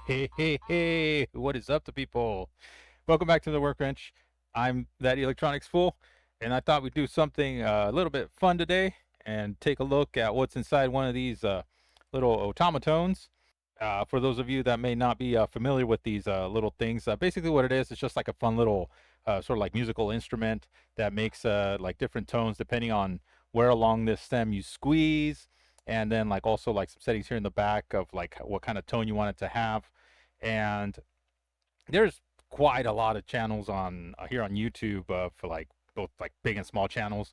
Hey, hey, hey, what is up to people? Welcome back to the Workbench. I'm that electronics fool, and I thought we'd do something a little bit fun today and take a look at what's inside one of these little automatones. For those of you that may not be familiar with these little things, basically what it is just like a fun little sort of like musical instrument that makes like different tones depending on where along this stem you squeeze, and then like also like some settings here in the back of like what kind of tone you want it to have. And there's quite a lot of channels on here on YouTube for like both like big and small channels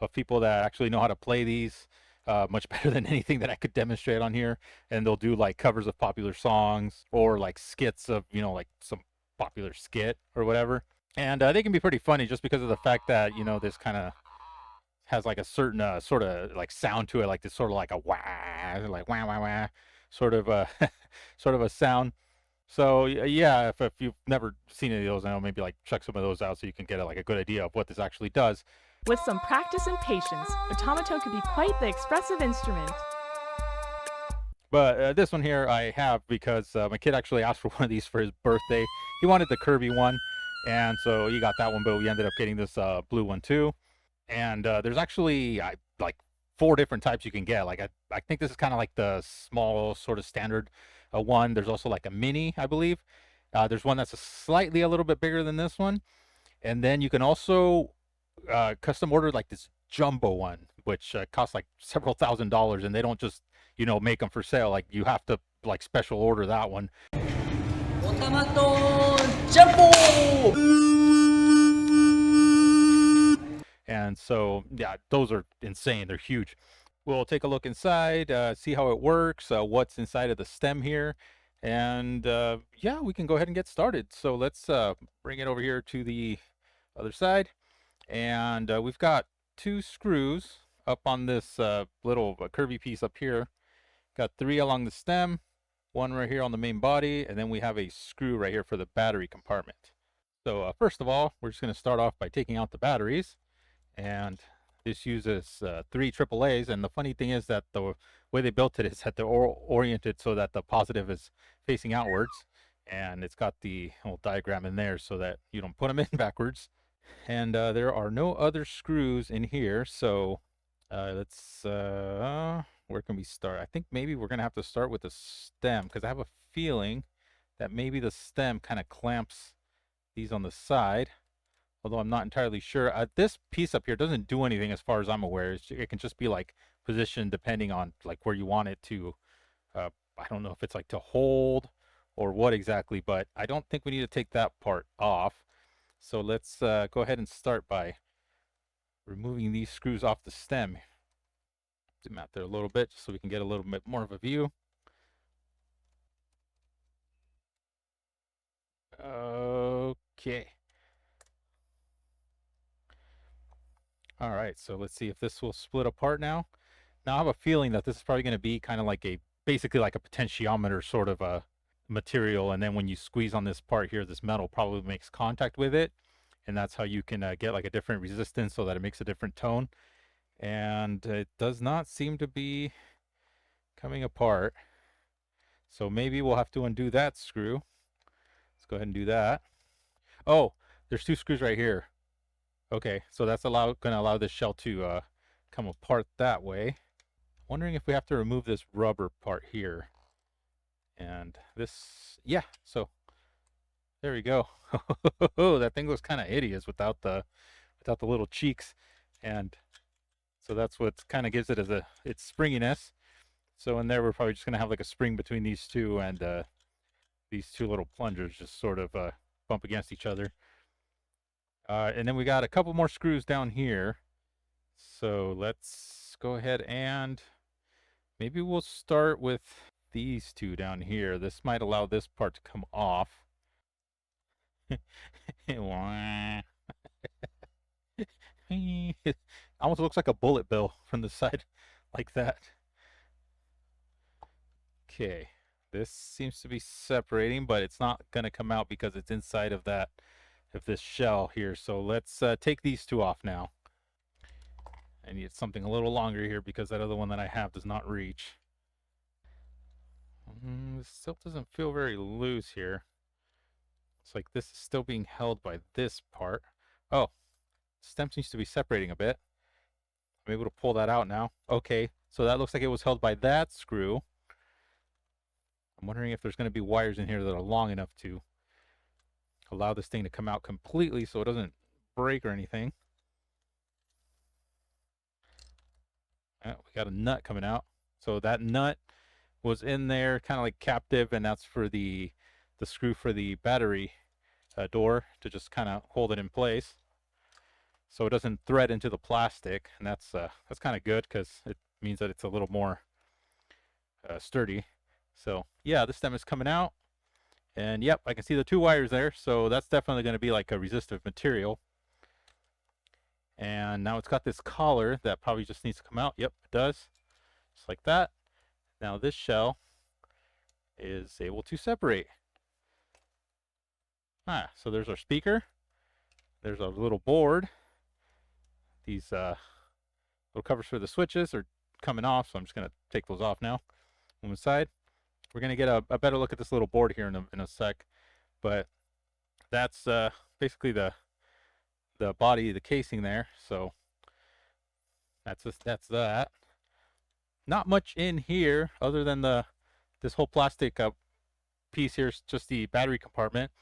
of people that actually know how to play these much better than anything that I could demonstrate on here. And they'll do like covers of popular songs or like skits of, you know, like some popular skit or whatever. And they can be pretty funny just because of the fact that, you know, this kind of has like a certain sort of like sound to it, like this sort of like a wah, like wah wah wah, sort of a sort of a sound. So yeah, if you've never seen any of those, I know maybe like check some of those out so you can get like a good idea of what this actually does. With some practice and patience, Automaton could be quite the expressive instrument. But this one here I have because my kid actually asked for one of these for his birthday. He wanted the Kirby one, and so he got that one, but we ended up getting this blue one too. And there's actually like 4 different types you can get. Like I think this is kind of like the small sort of standard one. There's also like a mini, I believe. There's one that's slightly a little bit bigger than this one, and then you can also custom order like this jumbo one, which costs like several $1,000s, and they don't just, you know, make them for sale. Like you have to like special order that one. Otamatone, jumbo! And so yeah, those are insane. They're huge. We'll take a look inside, see how it works, what's inside of the stem here, and yeah, we can go ahead and get started. So let's bring it over here to the other side, and we've got 2 screws up on this little curvy piece up here. Got 3 along the stem, 1 right here on the main body, and then we have a screw right here for the battery compartment. So first of all, we're just going to start off by taking out the batteries, and this uses 3 AAAs. And the funny thing is that the way they built it is that they're oriented so that the positive is facing outwards, and it's got the whole diagram in there so that you don't put them in backwards. And there are no other screws in here, so let's where can we start? I think maybe we're gonna have to start with the stem, because I have a feeling that maybe the stem kind of clamps these on the side, although I'm not entirely sure. This piece up here doesn't do anything as far as I'm aware. It can just be like positioned depending on like where you want it to. I don't know if it's like to hold or what exactly, but I don't think we need to take that part off. So let's go ahead and start by removing these screws off the stem. Zoom out there a little bit just so we can get a little bit more of a view. Okay. All right, so let's see if this will split apart now. Now I have a feeling that this is probably going to be kind of like basically like a potentiometer sort of a material, and then when you squeeze on this part here, this metal probably makes contact with it, and that's how you can get like a different resistance so that it makes a different tone. And it does not seem to be coming apart, so maybe we'll have to undo that screw. Let's go ahead and do that. Oh, there's 2 screws right here. Okay, so that's going to allow this shell to come apart that way. Wondering if we have to remove this rubber part here. And this, yeah, so there we go. That thing looks kind of hideous without the little cheeks. And so that's what kind of gives it its springiness. So in there, we're probably just going to have like a spring between these two, and these 2 little plungers just sort of bump against each other. And then we got a couple more screws down here. So let's go ahead and maybe we'll start with these 2 down here. This might allow this part to come off. It almost looks like a bullet bill from the side, like that. Okay, this seems to be separating, but it's not going to come out because it's inside of this shell here. So let's take these 2 off now. I need something a little longer here because that other one that I have does not reach. This still doesn't feel very loose here. It's like this is still being held by this part. Oh, stem seems to be separating a bit. I'm able to pull that out now. Okay, so that looks like it was held by that screw. I'm wondering if there's going to be wires in here that are long enough to allow this thing to come out completely so it doesn't break or anything. We got a nut coming out. So that nut was in there kind of like captive, and that's for the screw for the battery door to just kind of hold it in place so it doesn't thread into the plastic, and that's kind of good because it means that it's a little more sturdy. So yeah, the stem is coming out, and yep, I can see the two wires there, so that's definitely going to be like a resistive material. And now it's got this collar that probably just needs to come out. Yep, it does, just like that. Now this shell is able to separate. So there's our speaker, there's our little board. These little covers for the switches are coming off, so I'm just going to take those off now. On the side, we're going to get a better look at this little board here in a sec, but that's basically the body, the casing there. So that's that. Not much in here other than this whole plastic piece here is just the battery compartment,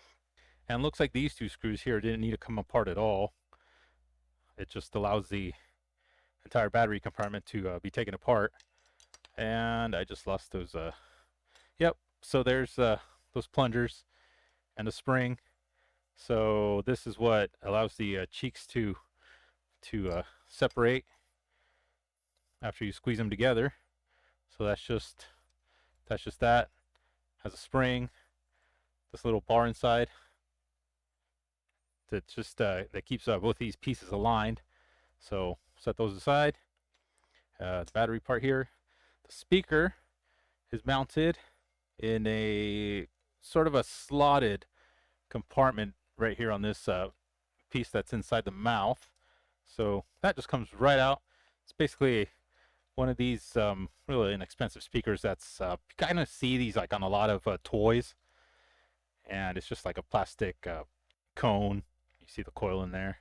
and it looks like these two screws here didn't need to come apart at all. It just allows the entire battery compartment to be taken apart. And I just lost those. Yep. So there's those plungers and the spring. So this is what allows the cheeks to separate after you squeeze them together. So that's just that. Has a spring. This little bar inside that just that keeps both these pieces aligned. So set those aside. The battery part here. The speaker is mounted in a sort of a slotted compartment right here on this piece that's inside the mouth. So that just comes right out. It's basically one of these really inexpensive speakers that's you kind of see these like on a lot of toys, and it's just like a plastic cone. You see the coil in there.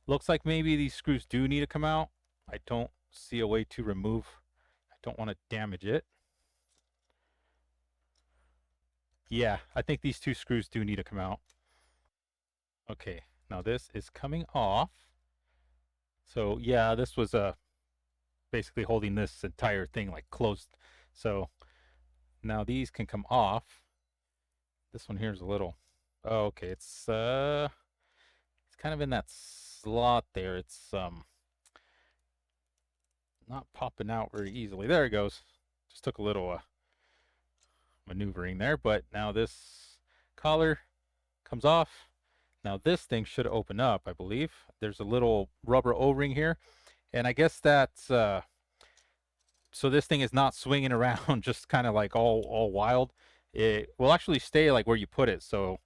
Looks like maybe these screws do need to come out. I don't see a way to remove. I don't want to damage it. Yeah, I think these two screws do need to come out. Okay, now this is coming off. So yeah, this was basically holding this entire thing like closed. So now these can come off. This one here is a little. Oh, okay, it's kind of in that slot there. It's not popping out very easily. There it goes. Just took a little maneuvering there, but now this collar comes off. Now this thing should open up, I believe. There's a little rubber O-ring here, and I guess that's so this thing is not swinging around just kind of like all wild. It will actually stay like where you put it, so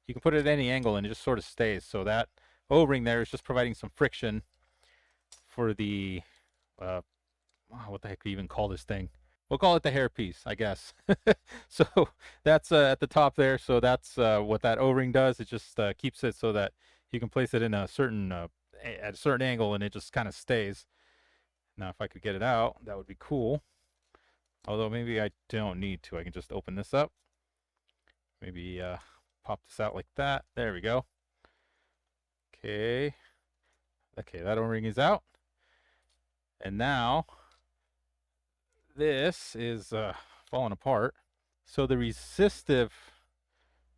you can put it at any angle and it just sort of stays. So that O-ring there is just providing some friction for the what the heck do you even call this thing? We'll call it the hairpiece, I guess. So that's at the top there. So that's what that O-ring does. It just keeps it so that you can place it in a certain at a certain angle, and it just kind of stays. Now, if I could get it out, that would be cool. Although maybe I don't need to. I can just open this up. Maybe pop this out like that. There we go. Okay. Okay, that O-ring is out. And now this is falling apart. So the resistive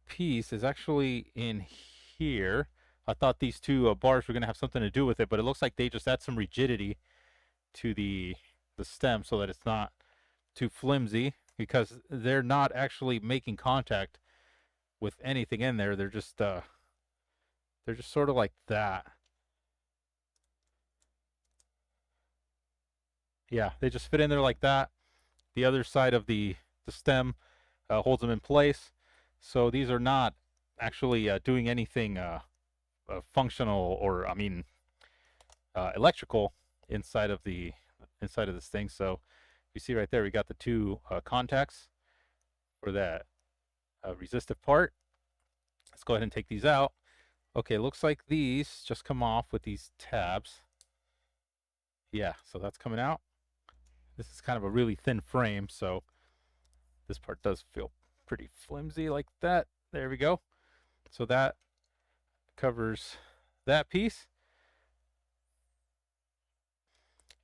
piece is actually in here. I thought these two bars were going to have something to do with it, but it looks like they just add some rigidity to the stem so that it's not too flimsy, because they're not actually making contact with anything in there. They're just sort of like that. Yeah, they just fit in there like that. The other side of the stem holds them in place. So these are not actually doing anything functional, or I mean electrical inside of this thing. So you see right there, we got the two contacts for that resistive part. Let's go ahead and take these out. Okay, looks like these just come off with these tabs. Yeah, so that's coming out. This is kind of a really thin frame, so this part does feel pretty flimsy like that. There we go. So that covers that piece.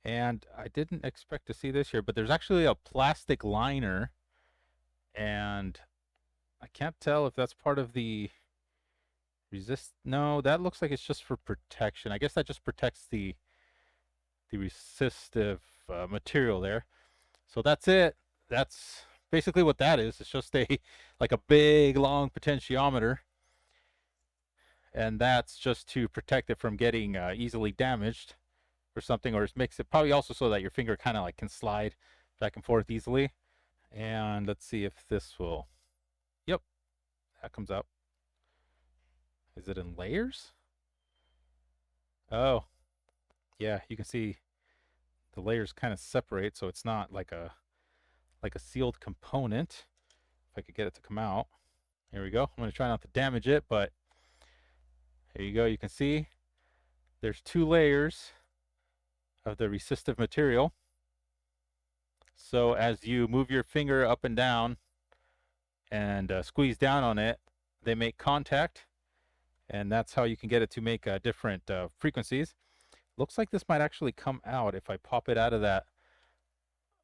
And I didn't expect to see this here, but there's actually a plastic liner, and I can't tell if that's part of the resist. No, that looks like it's just for protection. I guess that just protects the resistive material there. So that's it. That's basically what that is. It's just a like a big long potentiometer, and that's just to protect it from getting easily damaged or something, or it makes it probably also so that your finger kind of like can slide back and forth easily. And let's see if this will. Yep, that comes out. Is it in layers? Oh, yeah, you can see the layers kind of separate, so it's not like a sealed component. If I could get it to come out. Here we go. I'm going to try not to damage it, but here you go. You can see there's two layers of the resistive material. So as you move your finger up and down and squeeze down on it, they make contact, and that's how you can get it to make different frequencies. Looks like this might actually come out if I pop it out of that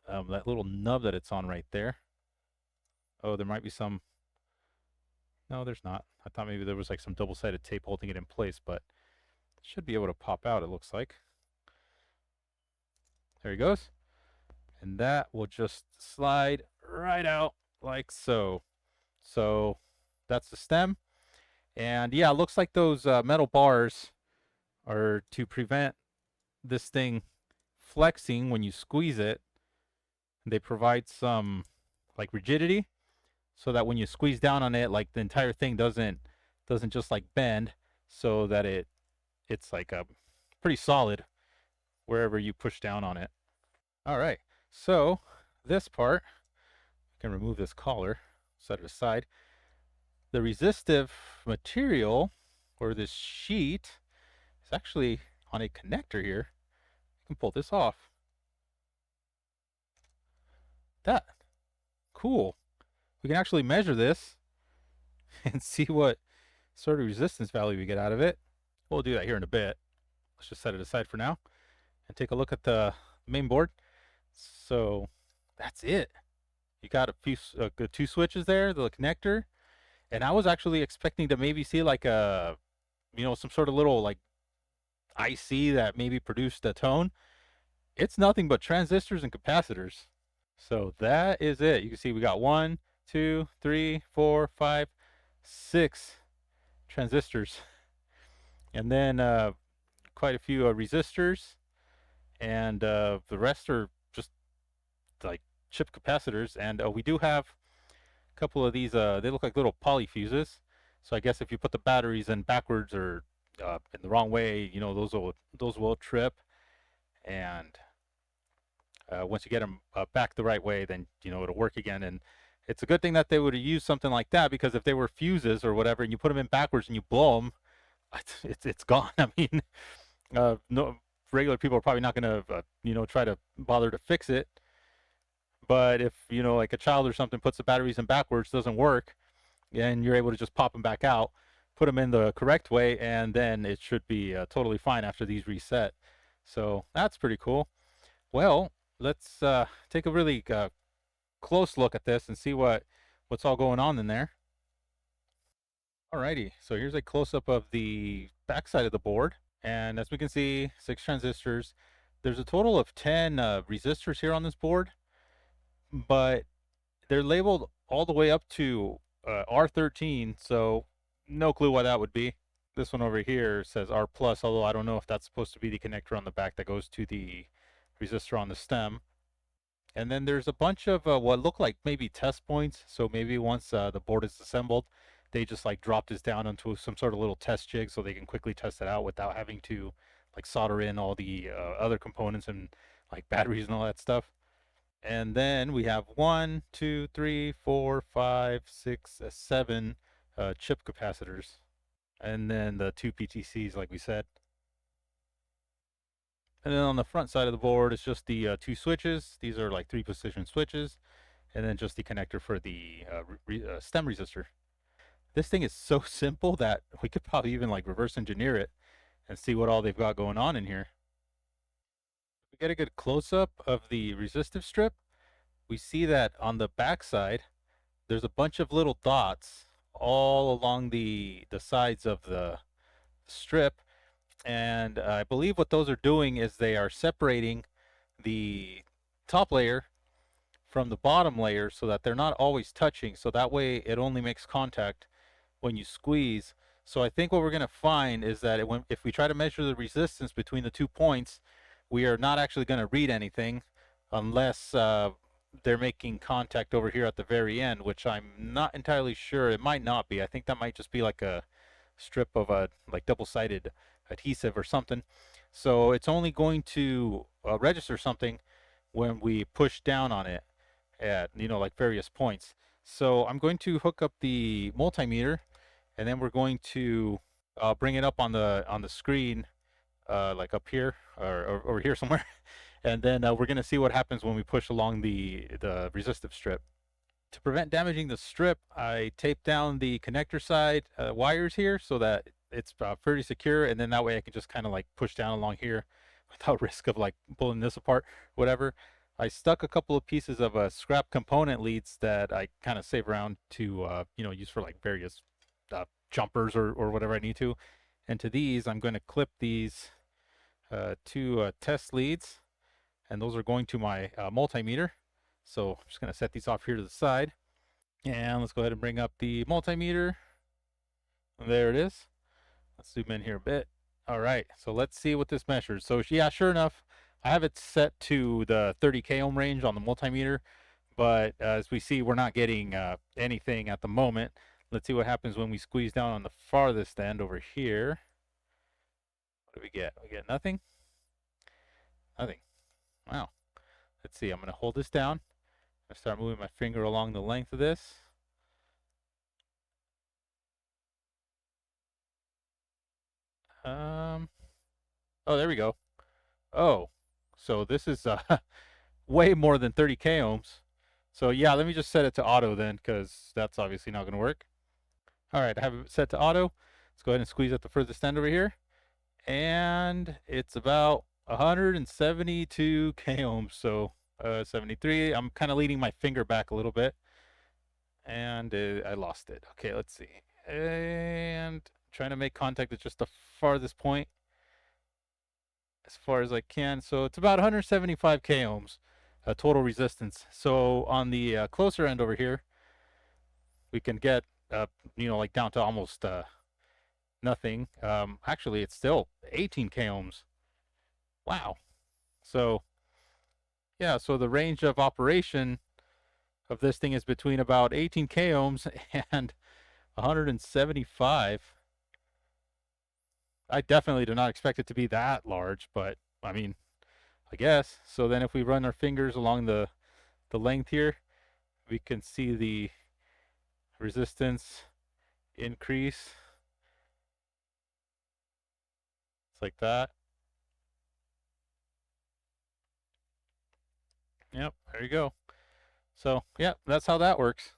that little nub that it's on right there. Oh, there might be some. No, there's not. I thought maybe there was like some double-sided tape holding it in place, but it should be able to pop out, it looks like. There he goes. And that will just slide right out like so. So that's the stem. And yeah, it looks like those metal bars are to prevent this thing flexing when you squeeze it. They provide some like rigidity so that when you squeeze down on it, like the entire thing doesn't just like bend, so that it's like a pretty solid wherever you push down on it. All right, so this part, I can remove this collar, set it aside. The resistive material, or this sheet, is actually on a connector here. You can pull this off. That, cool. We can actually measure this and see what sort of resistance value we get out of it. We'll do that here in a bit. Let's just set it aside for now and take a look at the main board. So that's it. You got a few two switches there, the connector, and I was actually expecting to maybe see like a, some sort of little like IC that maybe produced a tone. It's nothing but transistors and capacitors. So that is it. You can see we got 1, 2, 3, 4, 5, 6 transistors, and then quite a few resistors, and the rest are just like chip capacitors. And we do have a couple of these. They look like little poly fuses. So I guess if you put the batteries in backwards or in the wrong way, those will trip. And once you get them back the right way, then it'll work again. And it's a good thing that they would have used something like that, because if they were fuses or whatever, and you put them in backwards and you blow them, it's gone. I mean, no regular people are probably not going to try to bother to fix it. But if like a child or something puts the batteries in backwards, doesn't work, and you're able to just pop them back out, put them in the correct way, and then it should be totally fine after these reset. So that's pretty cool. Well, let's take a really close look at this and see what's all going on in there. Alrighty, so here's a close-up of the backside of the board, and as we can see, 6 transistors. There's a total of 10 resistors here on this board, but they're labeled all the way up to R13, so no clue why that would be. This one over here says R+, although I don't know if that's supposed to be the connector on the back that goes to the resistor on the stem. And then there's a bunch of what look like maybe test points. So maybe once the board is assembled, they just like drop this down into some sort of little test jig so they can quickly test it out without having to like solder in all the other components and like batteries and all that stuff. And then we have 1, 2, 3, 4, 5, 6, 7 chip capacitors. And then the 2 PTCs, like we said. And then on the front side of the board, it's just the 2 switches. These are like 3 position switches. And then just the connector for the stem resistor. This thing is so simple that we could probably even like reverse engineer it and see what all they've got going on in here. We get a good close-up of the resistive strip. We see that on the back side, there's a bunch of little dots all along the sides of the strip. And I believe what those are doing is they are separating the top layer from the bottom layer so that they're not always touching. So that way it only makes contact when you squeeze. So I think what we're going to find is that if we try to measure the resistance between the 2 points, we are not actually going to read anything unless they're making contact over here at the very end, which I'm not entirely sure. It might not be. I think that might just be like a strip of a like double-sided adhesive or something. So it's only going to register something when we push down on it at like various points. So I'm going to hook up the multimeter, and then we're going to bring it up on the screen, like up here or over here somewhere, and then we're going to see what happens when we push along the resistive strip. To prevent damaging the strip, I tape down the connector side wires here so that it's pretty secure, and then that way I can just kind of like push down along here without risk of like pulling this apart, whatever. I stuck a couple of pieces of scrap component leads that I kind of save around to use for like various jumpers or whatever I need to. And to these, I'm going to clip these 2 test leads, and those are going to my multimeter. So I'm just going to set these off here to the side. And let's go ahead and bring up the multimeter. There it is. Let's zoom in here a bit. All right, so let's see what this measures. So yeah, sure enough, I have it set to the 30K ohm range on the multimeter, but as we see, we're not getting anything at the moment. Let's see what happens when we squeeze down on the farthest end over here. What do we get? We get nothing? Nothing. Wow. Let's see, I'm going to hold this down. I start moving my finger along the length of this. Oh, there we go. Oh, so this is way more than 30K ohms. So yeah, let me just set it to auto then, because that's obviously not going to work. All right, I have it set to auto. Let's go ahead and squeeze at the furthest end over here. And it's about 172K ohms, so 73. I'm kind of leaning my finger back a little bit. And I lost it. Okay, let's see. And trying to make contact at just the farthest point as far as I can. So it's about 175K ohms total resistance. So on the closer end over here, we can get like down to almost nothing. Actually, it's still 18K ohms. Wow. So yeah, so the range of operation of this thing is between about 18K ohms and 175. I definitely do not expect it to be that large, but I mean, I guess. So then if we run our fingers along the length here, we can see the resistance increase. It's like that. Yep, there you go. So, yeah, that's how that works.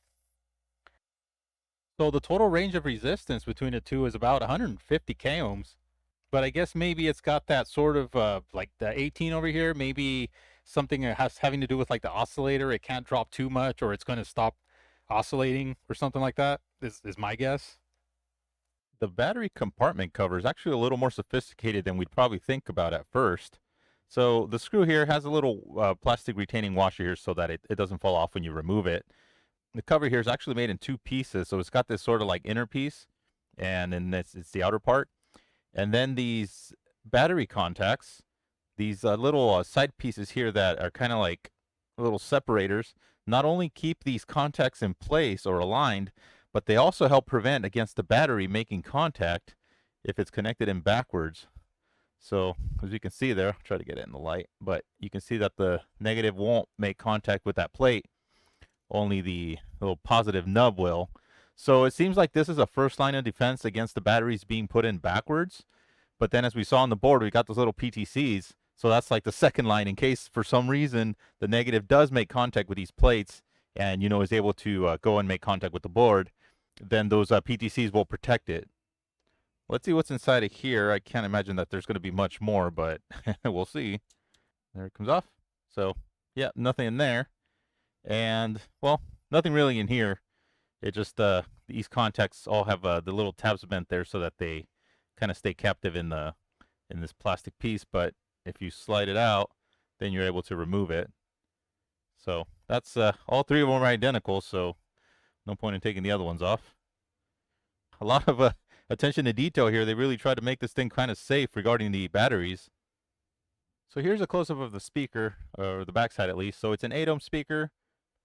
So the total range of resistance between the two is about 150K ohms. But I guess maybe it's got that sort of like the 18 over here, maybe something that has having to do with like the oscillator. It can't drop too much or it's going to stop oscillating or something like that, is my guess. The battery compartment cover is actually a little more sophisticated than we'd probably think about at first. So the screw here has a little plastic retaining washer here so that it doesn't fall off when you remove it. The cover here is actually made in 2 pieces, so it's got this sort of like inner piece, and then it's the outer part. And then these battery contacts, these little side pieces here that are kind of like little separators, not only keep these contacts in place or aligned, but they also help prevent against the battery making contact if it's connected in backwards. So as you can see there, I'll try to get it in the light, but you can see that the negative won't make contact with that plate. Only the little positive nub will. So it seems like this is a first line of defense against the batteries being put in backwards. But then as we saw on the board, we got those little PTCs. So that's like the second line in case for some reason the negative does make contact with these plates and, is able to go and make contact with the board, then those PTCs will protect it. Let's see what's inside of here. I can't imagine that there's going to be much more, but we'll see. There it comes off. So, yeah, nothing in there. And, well, nothing really in here. It just, these contacts all have the little tabs bent there so that they kind of stay captive in this plastic piece. But if you slide it out, then you're able to remove it. So that's all three of them are identical, so no point in taking the other ones off. A lot of attention to detail here. They really try to make this thing kind of safe regarding the batteries. So here's a close-up of the speaker, or the backside at least. So it's an 8-ohm speaker,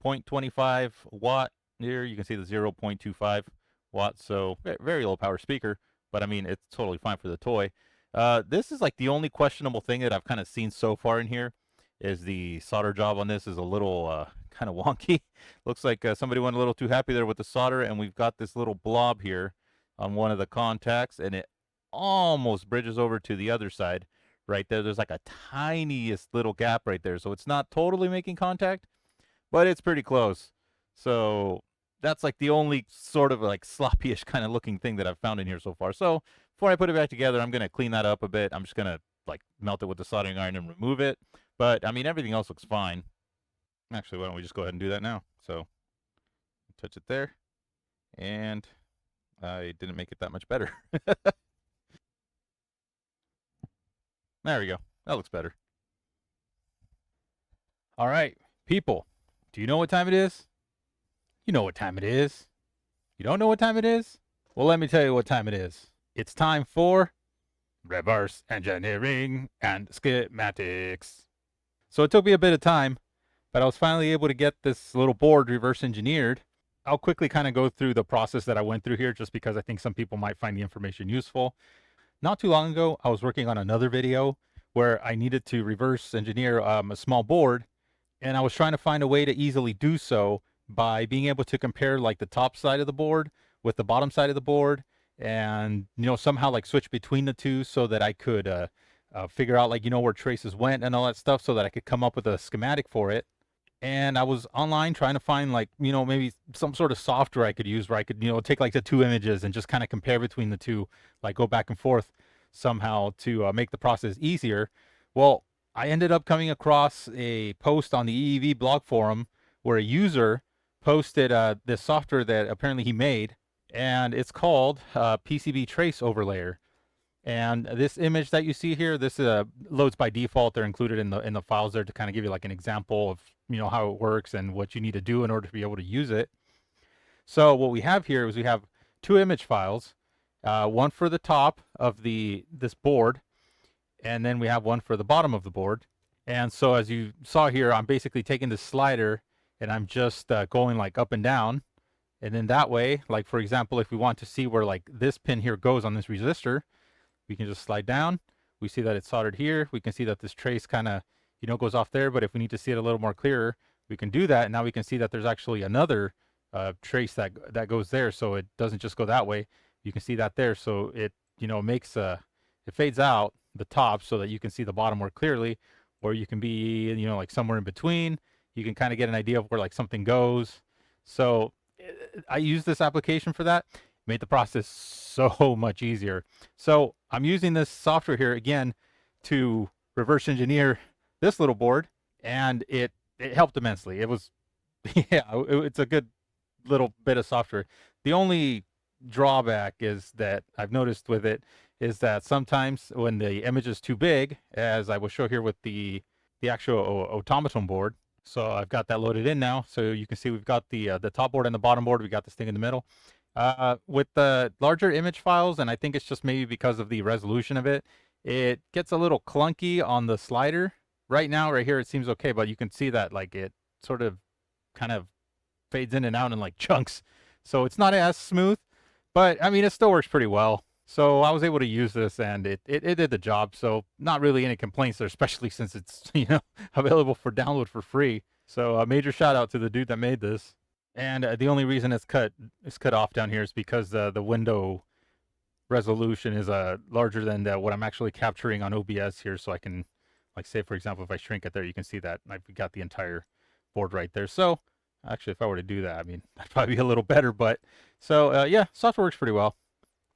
0.25 watt. Here you can see the 0.25 watts, so very low power speaker, but I mean, it's totally fine for the toy. This is like the only questionable thing that I've kind of seen so far in here is the solder job on this is a little kind of wonky. Looks like somebody went a little too happy there with the solder, and we've got this little blob here on one of the contacts, and it almost bridges over to the other side right there. There's like a tiniest little gap right there, so it's not totally making contact, but it's pretty close. So that's like the only sort of like sloppyish kind of looking thing that I've found in here so far. So before I put it back together, I'm going to clean that up a bit. I'm just going to like melt it with the soldering iron and remove it. But I mean, everything else looks fine. Actually, why don't we just go ahead and do that now? So touch it there. And I didn't make it that much better. There we go. That looks better. All right, people, do you know what time it is? You know what time it is. You don't know what time it is? Well, let me tell you what time it is. It's time for reverse engineering and schematics. So it took me a bit of time, but I was finally able to get this little board reverse engineered. I'll quickly kind of go through the process that I went through here just because I think some people might find the information useful. Not too long ago, I was working on another video where I needed to reverse engineer a small board, and I was trying to find a way to easily do so by being able to compare like the top side of the board with the bottom side of the board, and somehow like switch between the two so that I could figure out like where traces went and all that stuff so that I could come up with a schematic for it. And I was online trying to find like maybe some sort of software I could use where I could take like the two images and just kind of compare between the two, like go back and forth somehow to make the process easier. Well, I ended up coming across a post on the EEV blog forum where a user posted this software that apparently he made, and it's called PCB Trace Overlayer. And this image that you see here, this loads by default. They're included in the files there to kind of give you like an example of how it works and what you need to do in order to be able to use it. So what we have here is we have two image files, one for the top of this board, and then we have one for the bottom of the board. And so as you saw here, I'm basically taking the slider and I'm just going like up and down. And then that way, like for example, if we want to see where like this pin here goes on this resistor, we can just slide down. We see that it's soldered here. We can see that this trace kind of, goes off there. But if we need to see it a little more clearer, we can do that. And now we can see that there's actually another trace that goes there. So it doesn't just go that way. You can see that there. So it, makes it fades out the top so that you can see the bottom more clearly, or you can be, like somewhere in between. You can kind of get an idea of where like something goes. So I use this application for that. Made the process so much easier. So I'm using this software here again to reverse engineer this little board, and it helped immensely. It was, yeah, it's a good little bit of software. The only drawback is that I've noticed with it is that sometimes when the image is too big, as I will show here with the actual Automaton board. So I've got that loaded in now. So you can see we've got the top board and the bottom board. We got this thing in the middle. With the larger image files, and I think it's just maybe because of the resolution of it, it gets a little clunky on the slider. Right now, right here, it seems okay, but you can see that like it sort of kind of fades in and out in like chunks. So it's not as smooth, but I mean, it still works pretty well. So I was able to use this, and it did the job. So not really any complaints there, especially since it's available for download for free. So a major shout out to the dude that made this. And the only reason it's cut off down here is because the window resolution is larger than what I'm actually capturing on OBS here. So I can, like, say for example, if I shrink it there, you can see that I've got the entire board right there. So actually, if I were to do that, I mean, that'd probably be a little better. But so yeah, software works pretty well.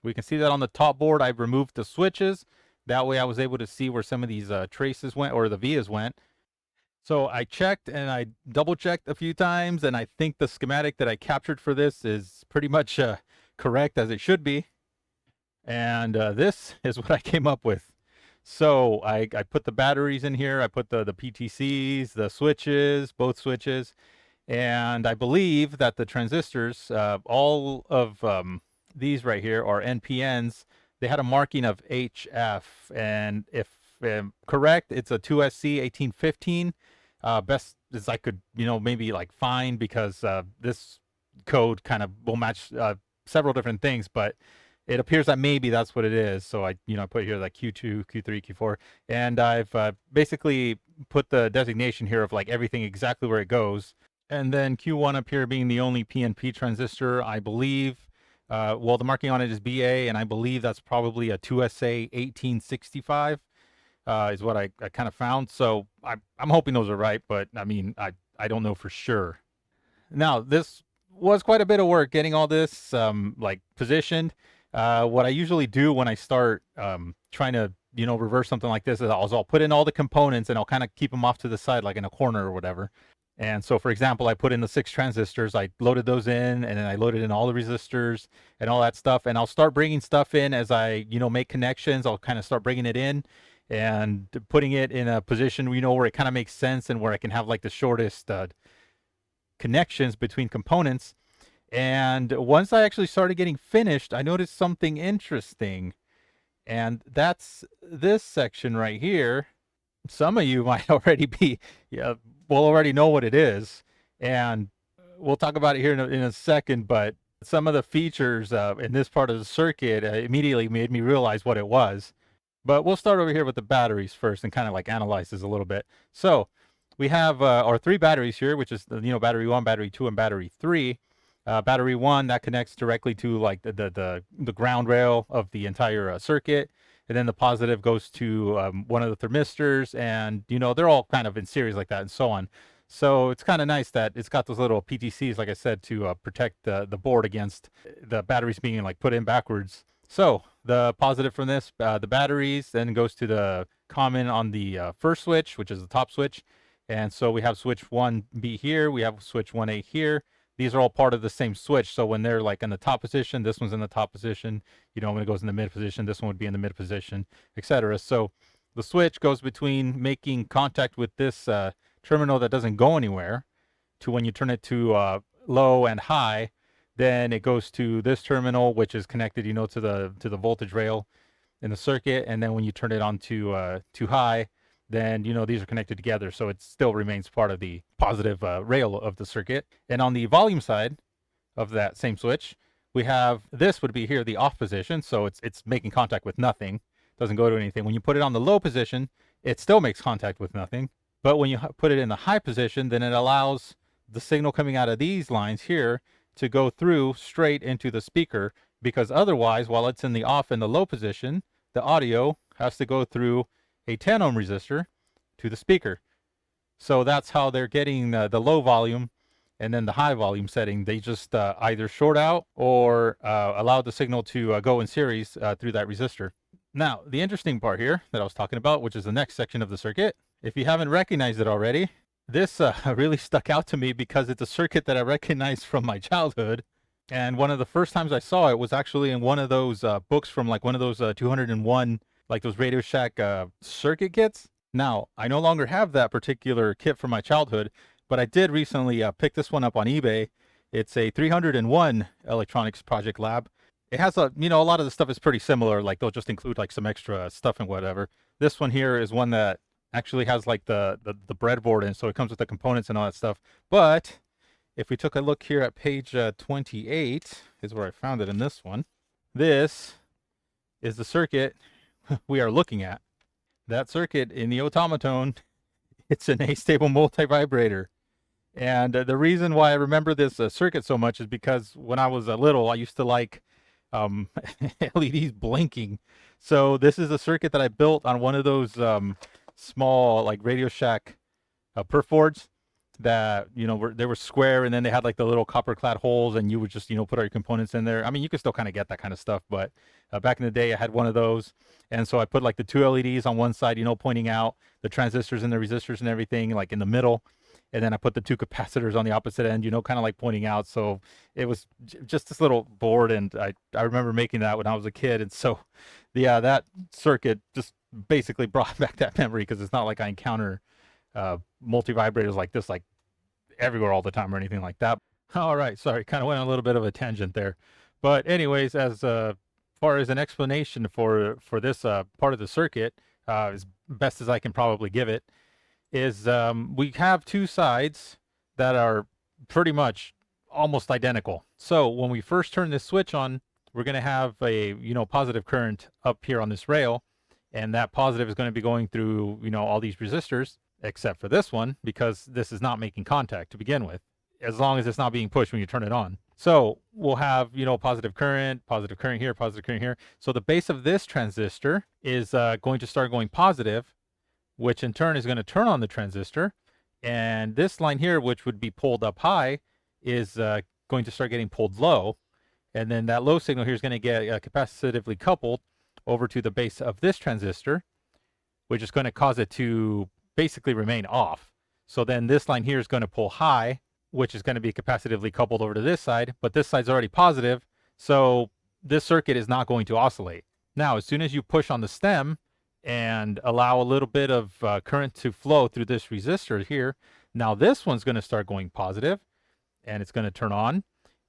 We can see that on the top board, I've removed the switches. That way I was able to see where some of these traces went, or the vias went. So I checked and I double checked a few times, and I think the schematic that I captured for this is pretty much correct as it should be. And this is what I came up with. So I put the batteries in here. I put the PTCs, the switches, both switches. And I believe that the transistors, all of these right here are NPNs. They had a marking of HF, and if correct, it's a 2SC 1815. Best as I could, maybe like find, because this code kind of will match several different things, but it appears that maybe that's what it is. So I put here like Q2, Q3, Q4, and I've basically put the designation here of like everything exactly where it goes. And then Q1 up here being the only PNP transistor, I believe. Well, the marking on it is BA, and I believe that's probably a 2SA 1865 is what I kind of found. So I'm hoping those are right, but I mean, I don't know for sure. Now, this was quite a bit of work getting all this like positioned. What I usually do when I start trying to reverse something like this is I'll put in all the components, and I'll kind of keep them off to the side, like in a corner or whatever. And so, for example, I put in the 6 transistors, I loaded those in, and then I loaded in all the resistors and all that stuff. And I'll start bringing stuff in as I, make connections. I'll kind of start bringing it in and putting it in a position, where it kind of makes sense and where I can have like the shortest connections between components. And once I actually started getting finished, I noticed something interesting. And that's this section right here. Some of you might already be, will already know what it is. And we'll talk about it here in a second, but some of the features in this part of the circuit immediately made me realize what it was. But we'll start over here with the batteries first and kind of like analyze this a little bit. So we have our 3 batteries here, which is battery 1, battery 2, and battery 3. Battery 1 that connects directly to like the ground rail of the entire circuit, and then the positive goes to one of the thermistors, and they're all kind of in series like that, and so on. So it's kind of nice that it's got those little PTCs, like I said, to protect the board against the batteries being like put in backwards. So the positive from this, the batteries, then goes to the common on the first switch, which is the top switch. And so we have switch 1B here, we have switch 1A here. These are all part of the same switch. So when they're like in the top position, this one's in the top position. When it goes in the mid position, this one would be in the mid position, etc. So the switch goes between making contact with this terminal that doesn't go anywhere to when you turn it to low and high. Then it goes to this terminal, which is connected, to the voltage rail in the circuit. And then when you turn it on to high, then these are connected together, so it still remains part of the positive rail of the circuit. And on the volume side of that same switch, we have this would be here the off position, so it's making contact with nothing, doesn't go to anything. When you put it on the low position, it still makes contact with nothing. But when you put it in the high position, then it allows the signal coming out of these lines here to go through straight into the speaker, because otherwise, while it's in the off and the low position, the audio has to go through a 10 ohm resistor to the speaker. So that's how they're getting the low volume, and then the high volume setting, they just either short out or allow the signal to go in series through that resistor. Now, the interesting part here that I was talking about, which is the next section of the circuit, if you haven't recognized it already, this really stuck out to me because it's a circuit that I recognized from my childhood. And one of the first times I saw it was actually in one of those books from like one of those 201, like those Radio Shack circuit kits. Now, I no longer have that particular kit from my childhood, but I did recently pick this one up on eBay. It's a 301 Electronics Project Lab. It has a lot of the stuff is pretty similar. Like they'll just include like some extra stuff and whatever. This one here is one that actually has like the breadboard in, so it comes with the components and all that stuff. But if we took a look here at page 28, is where I found it in this one. This is the circuit we are looking at. That circuit in the Automaton, it's an astable multivibrator. And the reason why I remember this circuit so much is because when I was little, I used to like LEDs blinking. So this is a circuit that I built on one of those small like Radio Shack perf boards that they were square, and then they had like the little copper clad holes, and you would just put all your components in there. I mean, you could still kind of get that kind of stuff, but back in the day I had one of those, and so I put like the two LEDs on one side, pointing out, the transistors and the resistors and everything like in the middle, and then I put the two capacitors on the opposite end, kind of like pointing out. So it was just this little board, and I remember making that when I was a kid, and so yeah, that circuit just basically brought back that memory, because it's not like I encounter multivibrators like this like everywhere all the time or anything like that. All right, sorry, kind of went on a little bit of a tangent there, but anyways, as far as an explanation for this part of the circuit, as best as I can probably give it, is we have two sides that are pretty much almost identical. So when we first turn this switch on, we're going to have a positive current up here on this rail, and that positive is going to be going through all these resistors, except for this one, because this is not making contact to begin with, as long as it's not being pushed when you turn it on. So we'll have positive current here, positive current here. So the base of this transistor is going to start going positive, which in turn is going to turn on the transistor. And this line here, which would be pulled up high, is going to start getting pulled low. And then that low signal here is going to get capacitively coupled over to the base of this transistor, which is going to cause it to basically remain off. So then this line here is going to pull high, which is going to be capacitively coupled over to this side, but this side's already positive, so this circuit is not going to oscillate. Now, as soon as you push on the stem and allow a little bit of current to flow through this resistor here, now this one's going to start going positive, and it's going to turn on.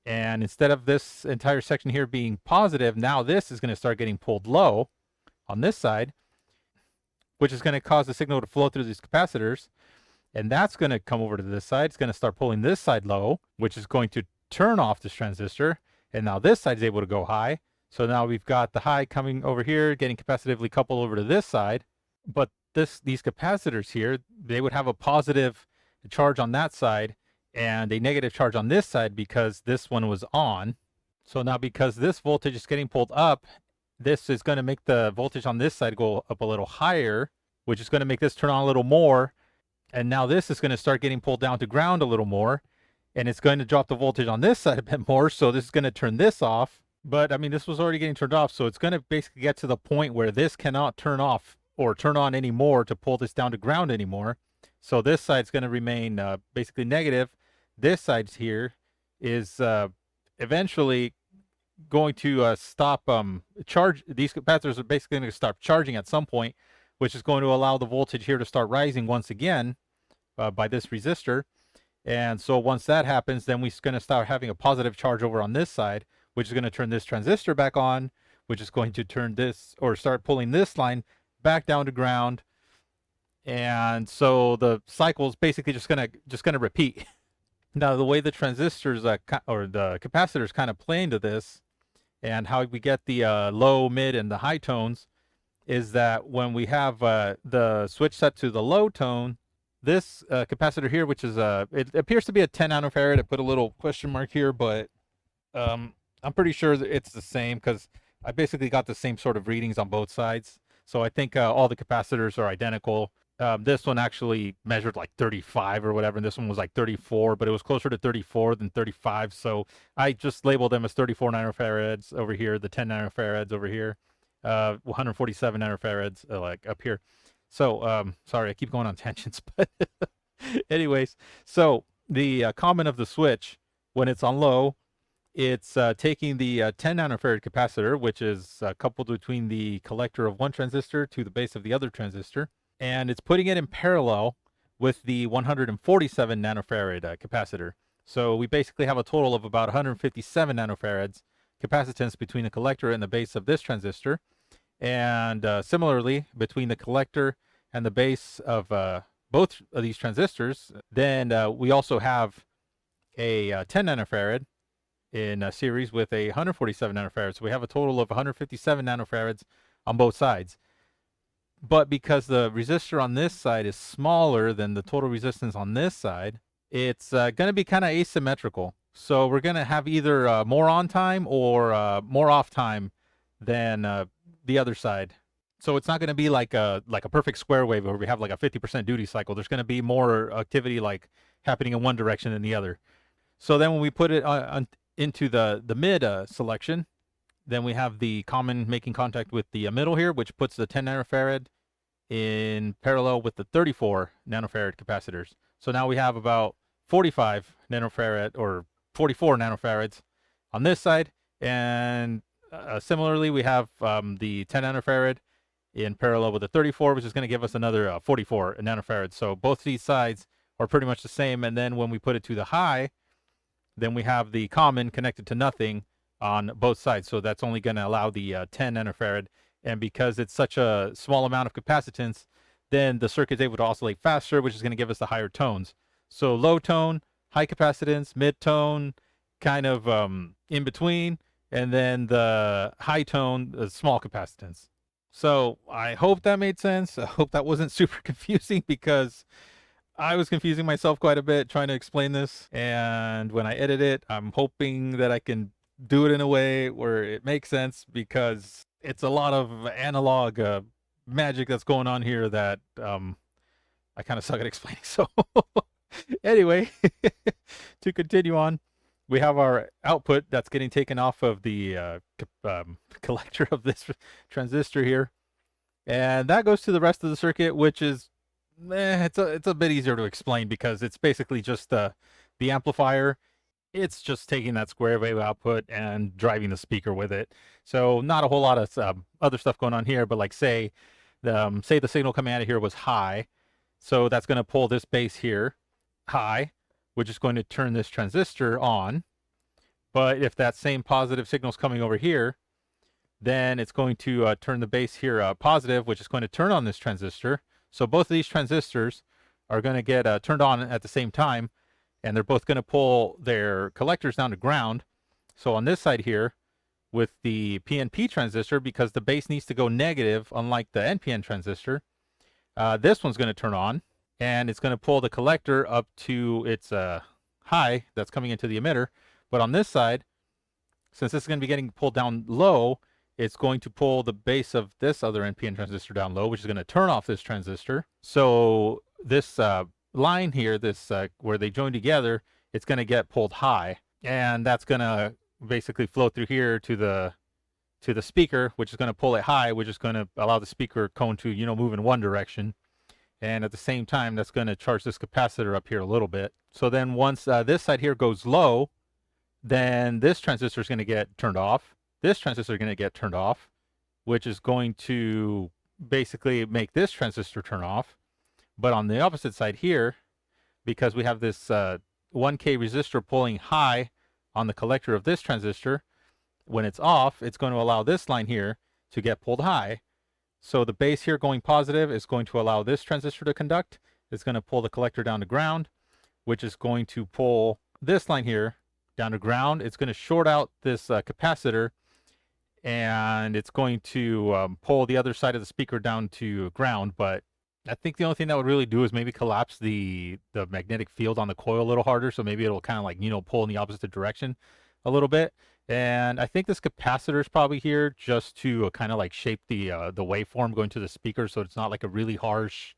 And instead of this entire section here being positive, now this is going to start getting pulled low on this side, which is going to cause the signal to flow through these capacitors. And that's going to come over to this side. It's going to start pulling this side low, which is going to turn off this transistor. And now this side is able to go high. So now we've got the high coming over here, getting capacitively coupled over to this side. But these capacitors here, they would have a positive charge on that side and a negative charge on this side because this one was on. So now because this voltage is getting pulled up, this is going to make the voltage on this side go up a little higher, which is going to make this turn on a little more. And now this is going to start getting pulled down to ground a little more. And it's going to drop the voltage on this side a bit more. So this is going to turn this off. But I mean, this was already getting turned off. So it's going to basically get to the point where this cannot turn off or turn on anymore to pull this down to ground anymore. So this side's going to remain basically negative. This side here is eventually going to stop charge. These capacitors are basically going to stop charging at some point, which is going to allow the voltage here to start rising once again by this resistor. And so once that happens, then we're going to start having a positive charge over on this side, which is going to turn this transistor back on, which is going to turn this or start pulling this line back down to ground. And so the cycle is basically just going to repeat. Now, the way the transistors or the capacitors kind of play into this, and how we get the low, mid, and the high tones, is that when we have the switch set to the low tone, this capacitor here, which is it appears to be a 10 nanofarad. I put a little question mark here, but I'm pretty sure that it's the same because I basically got the same sort of readings on both sides. So I think all the capacitors are identical. This one actually measured like 35 or whatever, and this one was like 34, but it was closer to 34 than 35. So I just labeled them as 34 nanofarads over here, the 10 nanofarads over here, 147 nanofarads like up here. So sorry, I keep going on tangents, but anyways, so the comment of the switch when it's on low, it's taking the 10 nanofarad capacitor, which is coupled between the collector of one transistor to the base of the other transistor, and it's putting it in parallel with the 147 nanofarad capacitor. So we basically have a total of about 157 nanofarads capacitance between the collector and the base of this transistor. And similarly, between the collector and the base of both of these transistors, then we also have a 10 nanofarad in a series with a 147 nanofarads. So we have a total of 157 nanofarads on both sides. But because the resistor on this side is smaller than the total resistance on this side, it's going to be kind of asymmetrical. So we're going to have either more on time or more off time than the other side. So it's not going to be like a perfect square wave where we have like a 50% duty cycle. There's going to be more activity like happening in one direction than the other. So then when we put it into the mid selection, then we have the common making contact with the middle here, which puts the 10 nanofarad in parallel with the 34 nanofarad capacitors. So now we have about 45 nanofarad or 44 nanofarads on this side. And similarly, we have the 10 nanofarad in parallel with the 34, which is going to give us another 44 nanofarads. So both these sides are pretty much the same. And then when we put it to the high, then we have the common connected to nothing on both sides. So that's only going to allow the 10 nanofarad. And because it's such a small amount of capacitance, then the circuit is able to oscillate faster, which is going to give us the higher tones. So low tone, high capacitance, mid tone, kind of in between, and then the high tone, the small capacitance. So I hope that made sense. I hope that wasn't super confusing because I was confusing myself quite a bit trying to explain this. And when I edit it, I'm hoping that I can do it in a way where it makes sense because it's a lot of analog magic that's going on here that I kind of suck at explaining. So anyway, to continue on, we have our output that's getting taken off of the collector of this transistor here. And that goes to the rest of the circuit, which is it's a bit easier to explain because it's basically just the amplifier. It's just taking that square wave output and driving the speaker with it. So not a whole lot of other stuff going on here, but like say the signal coming out of here was high. So that's going to pull this base here high, which is going to turn this transistor on. But if that same positive signal is coming over here, then it's going to turn the base here positive, which is going to turn on this transistor. So both of these transistors are going to get turned on at the same time, and they're both going to pull their collectors down to ground. So on this side here, with the PNP transistor, because the base needs to go negative, unlike the NPN transistor, this one's going to turn on, and it's going to pull the collector up to its high that's coming into the emitter. But on this side, since this is going to be getting pulled down low, it's going to pull the base of this other NPN transistor down low, which is going to turn off this transistor. So this line here, this where they join together, it's going to get pulled high, and that's going to basically flow through here to the speaker, which is going to pull it high, which is going to allow the speaker cone to move in one direction. And at the same time, that's going to charge this capacitor up here a little bit. So then once this side here goes low, then this transistor is going to get turned off. This transistor is going to get turned off, which is going to basically make this transistor turn off. But on the opposite side here, because we have this 1K resistor pulling high on the collector of this transistor, when it's off, it's going to allow this line here to get pulled high. So the base here going positive is going to allow this transistor to conduct. It's going to pull the collector down to ground, which is going to pull this line here down to ground. It's going to short out this capacitor, and it's going to pull the other side of the speaker down to ground. But I think the only thing that would really do is maybe collapse the magnetic field on the coil a little harder. So maybe it'll kind of like, pull in the opposite direction a little bit. And I think this capacitor is probably here just to kind of like shape the waveform going to the speaker, so it's not like a really harsh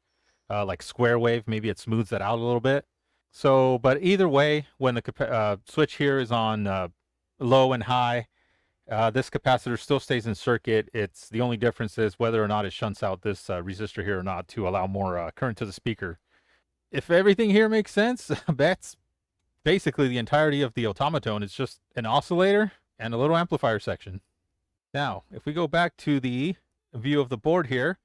like square wave. Maybe it smooths that out a little bit. So, but either way, when the switch here is on low and high, this capacitor still stays in circuit. It's the only difference is whether or not it shunts out this resistor here or not to allow more current to the speaker. If everything here makes sense, that's basically the entirety of the Automaton. It's just an oscillator and a little amplifier section. Now, if we go back to the view of the board here,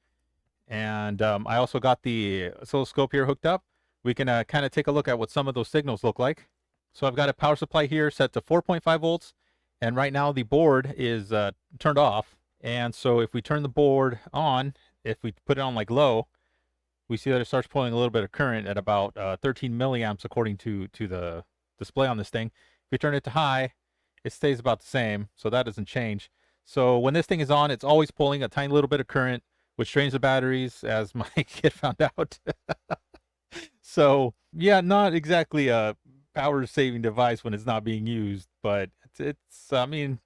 and I also got the oscilloscope here hooked up, we can kind of take a look at what some of those signals look like. So I've got a power supply here set to 4.5 volts, and right now the board is turned off. And so if we turn the board on, if we put it on like low, we see that it starts pulling a little bit of current at about 13 milliamps according to the display on this thing. If we turn it to high, it stays about the same, so that doesn't change. So when this thing is on, it's always pulling a tiny little bit of current, which drains the batteries, as my kid found out. So yeah, not exactly a power saving device when it's not being used, but it's I mean,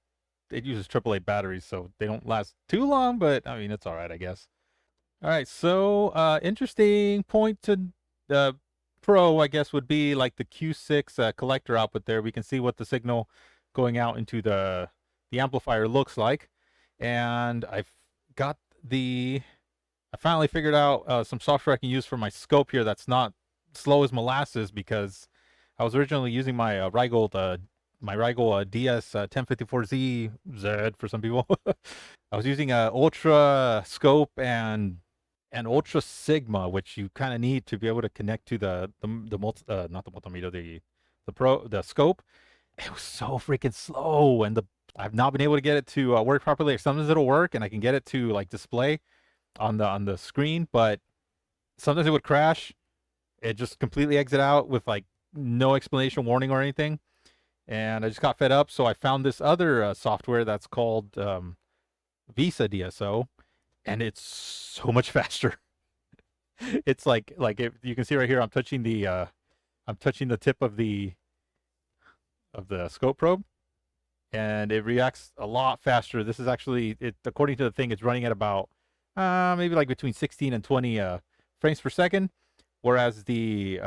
it uses AAA batteries, so they don't last too long, but I mean, it's all right, I guess. All right, so interesting point to the pro, I guess, would be like the Q6 collector output there. We can see what the signal going out into the amplifier looks like, and got the I finally figured out some software I can use for my scope here that's not slow as molasses, because I was originally using my Rigol DS 1054Z Z for some people. I was using a Ultra Scope and Ultra Sigma, which you kind of need to be able to connect to not the multimeter, the scope. It was so freaking slow, and I've not been able to get it to work properly. Sometimes it'll work, and I can get it to like display on the screen, but sometimes it would crash. It just completely exit out with like no explanation, warning, or anything. And I just got fed up, so I found this other software that's called Visa DSO, and it's so much faster. It's like if you can see right here, I'm touching the tip of the scope probe, and it reacts a lot faster. This is actually, it according to the thing, it's running at about maybe like between 16 and 20 frames per second, whereas the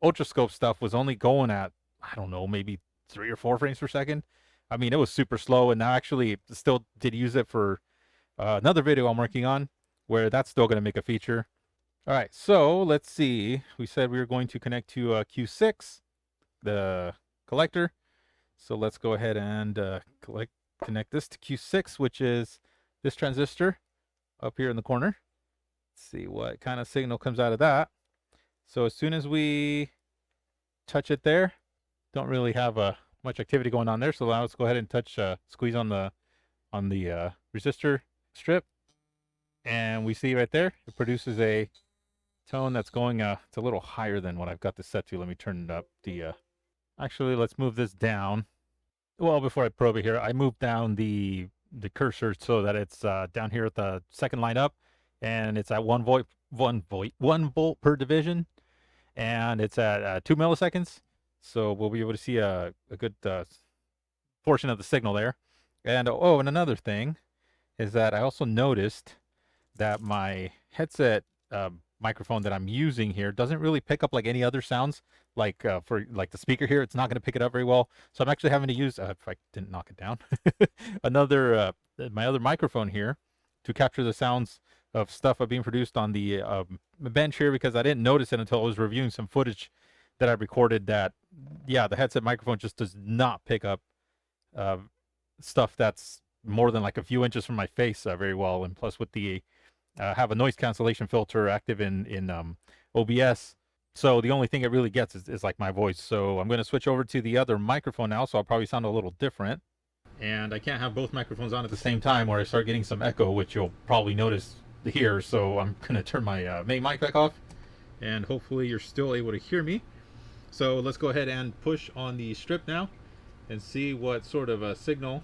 ultrascope stuff was only going at, I don't know, maybe 3 or 4 frames per second. I mean, it was super slow, and now actually still did use it for another video I'm working on, where that's still going to make a feature. All right, so let's see. We said we were going to connect to Q6, the collector. So let's go ahead and connect this to Q6, which is this transistor up here in the corner. Let's see what kind of signal comes out of that. So as soon as we touch it there, don't really have much activity going on there. So now let's go ahead and squeeze on the resistor strip, and we see right there it produces a tone that's going it's a little higher than what I've got this set to. Let me turn it up. Actually, let's move this down. Well, before I probe it here, I moved down the cursor so that it's down here at the second line up, and it's at 1 volt per division, and it's at 2 milliseconds. So we'll be able to see a good portion of the signal there. And and another thing is that I also noticed that my headset microphone that I'm using here doesn't really pick up like any other sounds. Like for like the speaker here, it's not going to pick it up very well. So I'm actually having to use, if I didn't knock it down, my other microphone here to capture the sounds of stuff being produced on the bench here, because I didn't notice it until I was reviewing some footage that I recorded that, yeah, the headset microphone just does not pick up stuff that's more than like a few inches from my face very well. And plus with the have a noise cancellation filter active in OBS. So the only thing it really gets is like my voice. So I'm going to switch over to the other microphone now, so I'll probably sound a little different. And I can't have both microphones on at the same time, or I start getting some echo, which you'll probably notice here. So I'm going to turn my main mic back off, and hopefully you're still able to hear me. So let's go ahead and push on the strip now and see what sort of a signal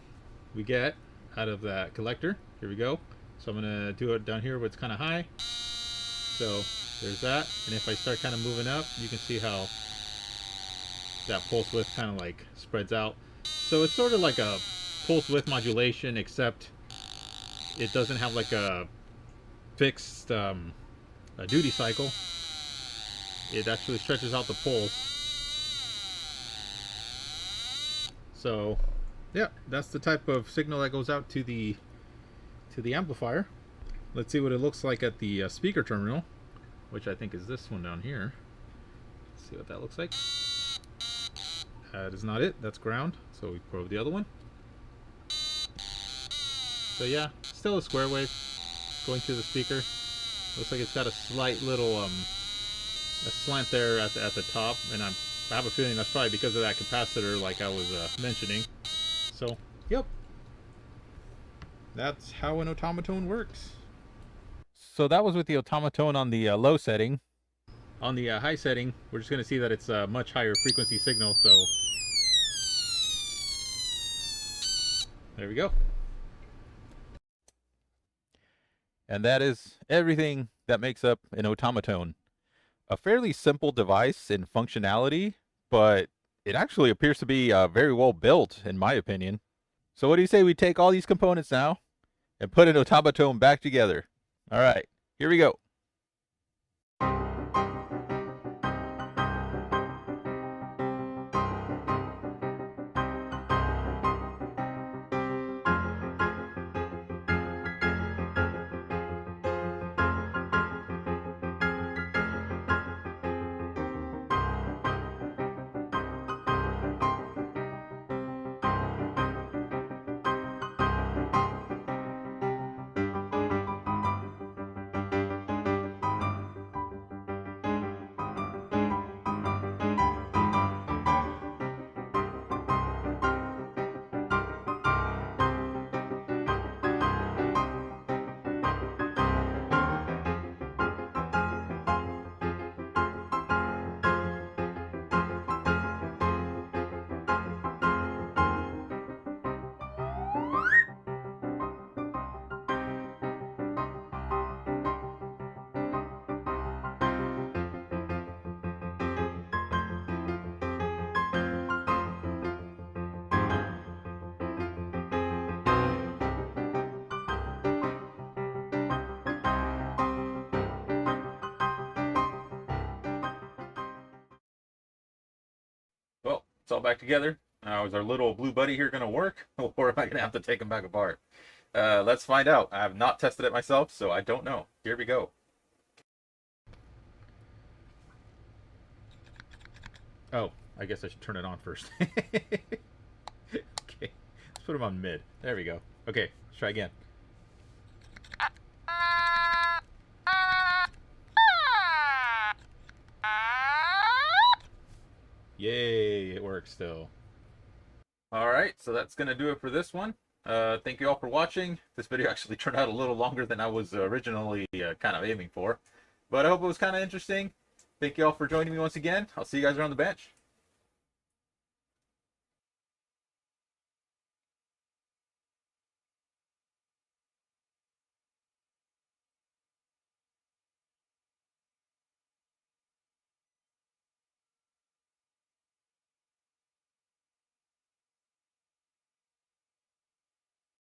we get out of that collector. Here we go. So I'm going to do it down here where it's kind of high. So there's that. And if I start kind of moving up, you can see how that pulse width kind of like spreads out. So it's sort of like a pulse width modulation, except it doesn't have like a fixed a duty cycle. It actually stretches out the pulse. So yeah, that's the type of signal that goes out to the amplifier. Let's see what it looks like at the speaker terminal, which I think is this one down here. Let's see what that looks like. That is not it. That's ground. So we probe the other one. So yeah, still a square wave going to the speaker. Looks like it's got a slight little a slant there at the top, and I have a feeling that's probably because of that capacitor, like I was mentioning. So yep, that's how an Automaton works. So that was with the Automaton on the low setting. On the high setting, we're just going to see that it's a much higher frequency signal. So There we go. And that is everything that makes up an Otamatone. A fairly simple device in functionality, but it actually appears to be very well built, in my opinion. So what do you say we take all these components now and put an Automaton back together? All right, here we go. Well, it's all back together. Now, is our little blue buddy here going to work, or am I going to have to take him back apart? Let's find out. I have not tested it myself, so I don't know. Here we go. Oh, I guess I should turn it on first. Okay, let's put him on mid. There we go. Okay, let's try again. Yay, it works still. Alright, so that's going to do it for this one. Thank you all for watching. This video actually turned out a little longer than I was originally kind of aiming for. But I hope it was kind of interesting. Thank you all for joining me once again. I'll see you guys around the bench.